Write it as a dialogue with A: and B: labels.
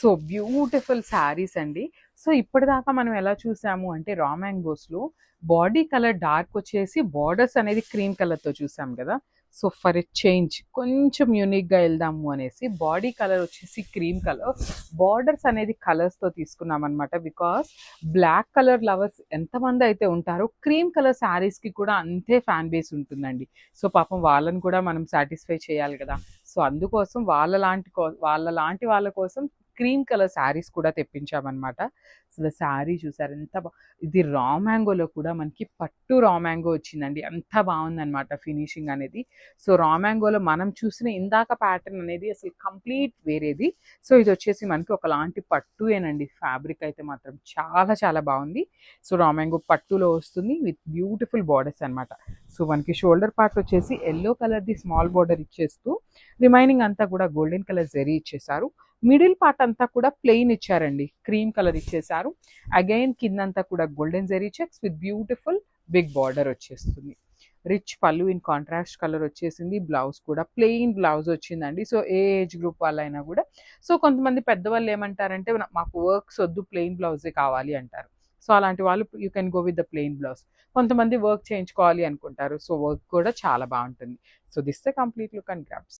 A: So beautiful saris అండి. So ఇప్పటిదాకా మనం ఎలా చూసాము అంటే రా మ్యాంగోస్లో బాడీ కలర్ డార్క్ వచ్చేసి బార్డర్స్ అనేది క్రీమ్ కలర్తో చూసాం కదా. సో ఫర్ ఎ చేంజ్ కొంచెం యూనిక్గా వెళ్దాము అనేసి బాడీ కలర్ వచ్చేసి క్రీమ్ కలర్, బార్డర్స్ అనేది కలర్స్తో తీసుకున్నాం అనమాట. బికాస్ బ్లాక్ కలర్ లవర్స్ ఎంతమంది అయితే ఉంటారో క్రీమ్ కలర్ శారీస్కి కూడా అంతే ఫ్యాన్ బేస్ ఉంటుందండి. సో పాపం వాళ్ళని కూడా మనం సాటిస్ఫై చేయాలి కదా. సో అందుకోసం వాళ్ళ వాళ్ళ కోసం క్రీమ్ కలర్ శారీస్ కూడా తెప్పించామన్నమాట. అసలు శారీ చూసారు ఎంత ఇది రా మ్యాంగోలో కూడా మనకి పట్టు రా మ్యాంగో వచ్చిందండి. అంత బాగుందన్నమాట ఫినిషింగ్ అనేది. సో రా మ్యాంగోలో మనం చూసిన ఇందాక ప్యాటర్న్ అనేది అసలు కంప్లీట్ వేరేది. సో ఇది వచ్చేసి మనకి ఒకలాంటి పట్టుయేనండి. ఫ్యాబ్రిక్ అయితే మాత్రం చాలా చాలా బాగుంది. సో రా మ్యాంగో పట్టులో వస్తుంది విత్ బ్యూటిఫుల్ బార్డర్స్ అనమాట. సో మనకి షోల్డర్ పార్ట్ వచ్చేసి ఎల్లో కలర్ది స్మాల్ బార్డర్ ఇచ్చేస్తూ రిమైనింగ్ అంతా కూడా గోల్డెన్ కలర్ జరీ ఇచ్చేసారు. మిడిల్ పార్ట్ అంతా కూడా ప్లెయిన్ ఇచ్చారండి, క్రీమ్ కలర్ ఇచ్చేసారు. అగైన్ కిందంతా కూడా golden zari checks with beautiful big border వచ్చేస్తుంది. Rich pallu in contrast colour వచ్చేసింది. బ్లౌజ్ కూడా ప్లెయిన్ బ్లౌజ్ వచ్చిందండి. సో ఏ ఏజ్ గ్రూప్ వాళ్ళైనా కూడా. సో కొంతమంది పెద్దవాళ్ళు ఏమంటారంటే మాకు వర్క్స్ వద్దు, ప్లెయిన్ బ్లౌజే కావాలి అంటారు. సో అలాంటి వాళ్ళు you can go with the plain blouse. కొంతమంది వర్క్ చేయించుకోవాలి అనుకుంటారు. సో వర్క్ కూడా చాలా బాగుంటుంది. So this the complete look and grasp.